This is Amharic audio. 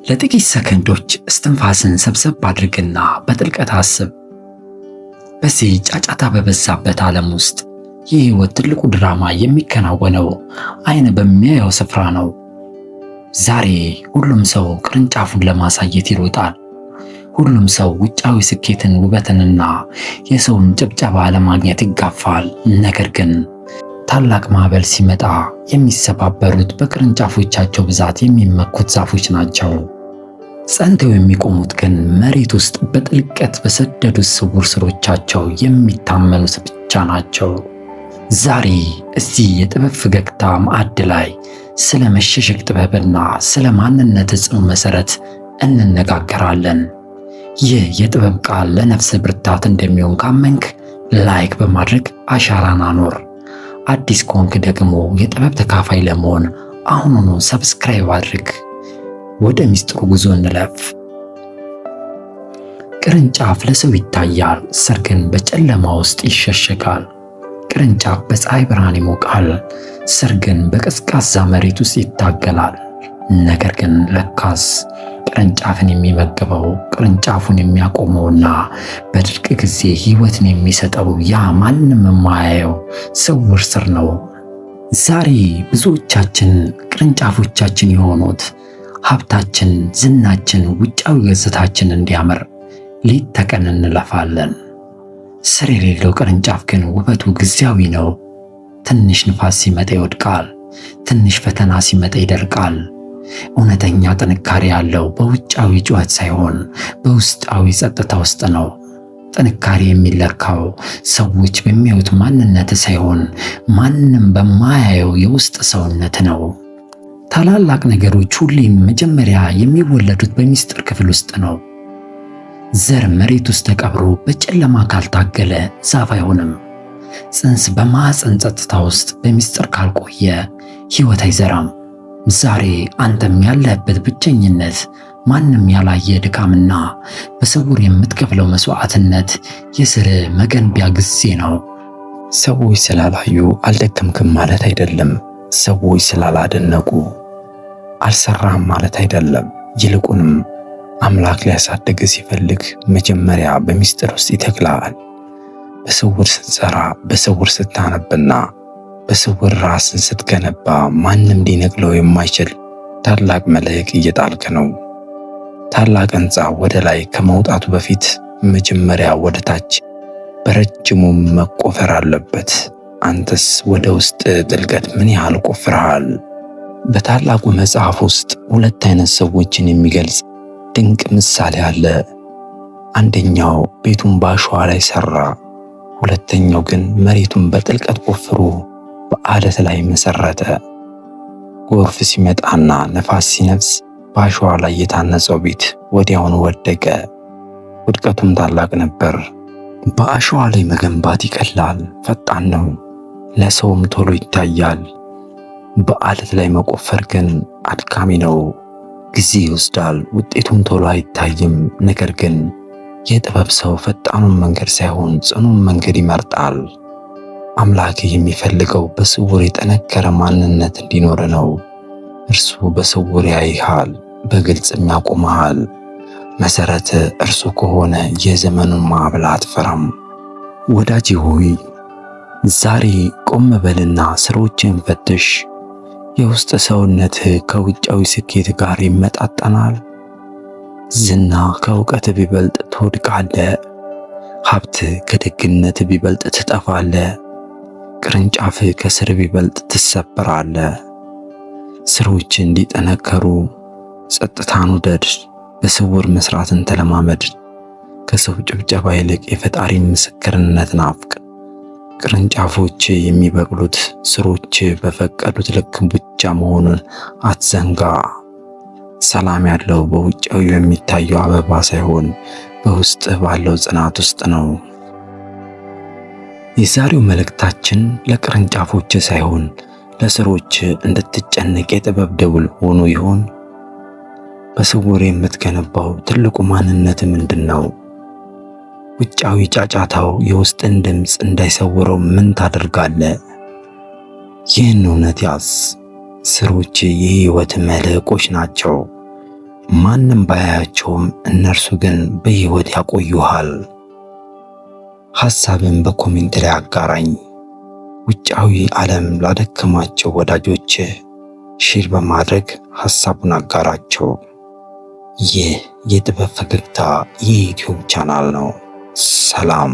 ለጥቂት ሰከንዶች እስትንፋስን ሰብሰብ አድርግና በጥልቀት አስብ። በዚህ ጫጫታ በበዛበት ዓለም ውስጥ የህይወት ትልቁ ድራማ የሚከናወነው አይን በሚያየው ስፍራ ነው። ዛሬ ሁሉም ሰው ቅርንጫፉን ለማሳየት ይሮጣል። ሁሉም ሰው ውጫዊ ስኬትን፣ ውበትንና የሰውን ጭብጨባ ለማግኘት ይጋፋል። ነገር ግን ታላቅ ማዕበል ሲመጣ የሚሰባበሩት በቅርንጫፎቻቸው ብዛት የሚመኩት ዛፎች ናቸው። ጸንተው የሚቆሙት ግን መሬት ውስጥ በጥልቀት በሰደዱት ስውር ስሮቻቸው የሚታመኑት ብቻ ናቸው። ዛሬ እዚህ የጥበብ ፈገግታ ማዕድ ላይ ስለ መሸሸግ ጥበብና ስለ ማንነት ጽኑ መሰረት እንነጋገራለን። ይህ የጥበብ ቃል ለነፍስ ብርታት እንደሚሆን ካመንክ ላይክ በማድረግ አሻራን አኖር። አዲስ ከሆንክ ደግሞ የጥበብ ተካፋይ ለመሆን አሁኑኑ ሰብስክራይብ አድርግ። ወደ ሚስጥሩ ጉዞ እንለፍ። ቅርንጫፍ ለሰው ይታያል፣ ሥር ግን በጨለማ ውስጥ ይሸሸጋል። ቅርንጫፍ በፀሐይ ብርሃን ይሞቃል፣ ሥር ግን በቀዝቃዛ መሬት ውስጥ ይታገላል። ነገር ግን ለካስ ቅርንጫፍን የሚመግበው ቅርንጫፉን የሚያቆመውና በድርቅ ጊዜ ሕይወትን የሚሰጠው ያ ማንም የማያየው ስውር ሥር ነው። ዛሬ ብዙዎቻችን ቅርንጫፎቻችን የሆኑት ሀብታችን፣ ዝናችን፣ ውጫዊ ገጽታችን እንዲያምር ሌት ተቀን እንለፋለን። ሥር የሌለው ቅርንጫፍ ግን ውበቱ ጊዜያዊ ነው። ትንሽ ንፋስ ሲመጣ ይወድቃል፣ ትንሽ ፈተና ሲመጣ ይደርቃል። እውነተኛ ጥንካሬ ያለው በውጫዊ ጩኸት ሳይሆን በውስጣዊ ጸጥታ ውስጥ ነው። ጥንካሬ የሚለካው ሰዎች በሚያዩት ማንነት ሳይሆን ማንም በማያየው የውስጥ ሰውነት ነው። ታላላቅ ነገሮች ሁሌም መጀመሪያ የሚወለዱት በሚስጥር ክፍል ውስጥ ነው። ዘር መሬት ውስጥ ተቀብሮ በጨለማ ካልታገለ ዛፍ አይሆንም። ጽንስ በማዕፀን ጸጥታ ውስጥ በሚስጥር ካልቆየ ሕይወት አይዘራም። ዛሬ አንተም ያለህበት ብቸኝነት፣ ማንም ያላየ ድካምና በስውር የምትከፍለው መስዋዕትነት የሥር መገንቢያ ጊዜ ነው። ሰዎች ስላላዩ አልደከምክም ማለት አይደለም። ሰዎች ስላላደነቁ አልሰራህም ማለት አይደለም። ይልቁንም አምላክ ሊያሳድግ ሲፈልግ መጀመሪያ በሚስጥር ውስጥ ይተክልሃል። በስውር ስትሰራ፣ በስውር ስታነብና በስውር ራስን ስትገነባ ማንም ሊነቅለው የማይችል ታላቅ መልህቅ እየጣልክ ነው። ታላቅ ሕንፃ ወደ ላይ ከመውጣቱ በፊት መጀመሪያ ወደ ታች በረጅሙ መቆፈር አለበት። አንተስ ወደ ውስጥ ጥልቀት ምን ያህል ቆፍረሃል? በታላቁ መጽሐፍ ውስጥ ሁለት አይነት ሰዎችን የሚገልጽ ድንቅ ምሳሌ አለ። አንደኛው ቤቱን በአሸዋ ላይ ሰራ፣ ሁለተኛው ግን መሬቱን በጥልቀት ቆፍሮ በአለት ላይ መሰረተ። ጎርፍ ሲመጣና ነፋስ ሲነፍስ በአሸዋ ላይ የታነጸው ቤት ወዲያውኑ ወደቀ። ውድቀቱም ታላቅ ነበር። በአሸዋ ላይ መገንባት ይቀላል፣ ፈጣን ነው፣ ለሰውም ቶሎ ይታያል። በአለት ላይ መቆፈር ግን አድካሚ ነው፣ ጊዜ ይወስዳል፣ ውጤቱም ቶሎ አይታይም። ነገር ግን የጥበብ ሰው ፈጣኑን መንገድ ሳይሆን ጽኑን መንገድ ይመርጣል። አምላክ የሚፈልገው በስውር የጠነከረ ማንነት እንዲኖር ነው። እርሱ በስውር ያይሃል፣ በግልጽም ያቆምሃል። መሰረት እርሱ ከሆነ የዘመኑን ማዕበል አትፈራም። ወዳጄ ሆይ ዛሬ ቆም በልና ስሮችን ፈትሽ። የውስጥ ሰውነትህ ከውጫዊ ስኬት ጋር ይመጣጠናል? ዝና ከእውቀት ቢበልጥ ትወድቃለህ። ሀብት ከደግነት ቢበልጥ ትጠፋለህ። ቅርንጫፍ ከስር ቢበልጥ ትሰበራለህ። ስሮች እንዲጠነከሩ ጸጥታን ውደድ። በስውር መስራትን ተለማመድ። ከሰው ጭብጨባ ይልቅ የፈጣሪ ምስክርነት ናፍቅ። ቅርንጫፎች የሚበቅሉት ስሮች በፈቀዱት ልክ ብቻ መሆኑን አትዘንጋ። ሰላም ያለው በውጫዊ የሚታየው አበባ ሳይሆን በውስጥ ባለው ጽናት ውስጥ ነው። የዛሬው መልእክታችን ለቅርንጫፎች ሳይሆን ለስሮች እንድትጨነቅ የጥበብ ደውል ሆኖ ይሆን? በስውር የምትገነባው ትልቁ ማንነት ምንድነው? ውጫዊ ጫጫታው የውስጥን ድምፅ እንዳይሰውረው ምን ታደርጋለህ? ይህን እውነት ያዝ። ስሮች የህይወት መልህቆች ናቸው። ማንም ባያያቸውም እነርሱ ግን በሕይወት ያቆዩሃል። ሐሳብን በኮሜንት ላይ አጋራኝ። ውጫዊ ዓለም ላደከማቸው ወዳጆች ሼር በማድረግ ሐሳቡን አጋራቸው። ይህ የጥበብ ፈገግታ የዩቲዩብ ቻናል ነው። ሰላም።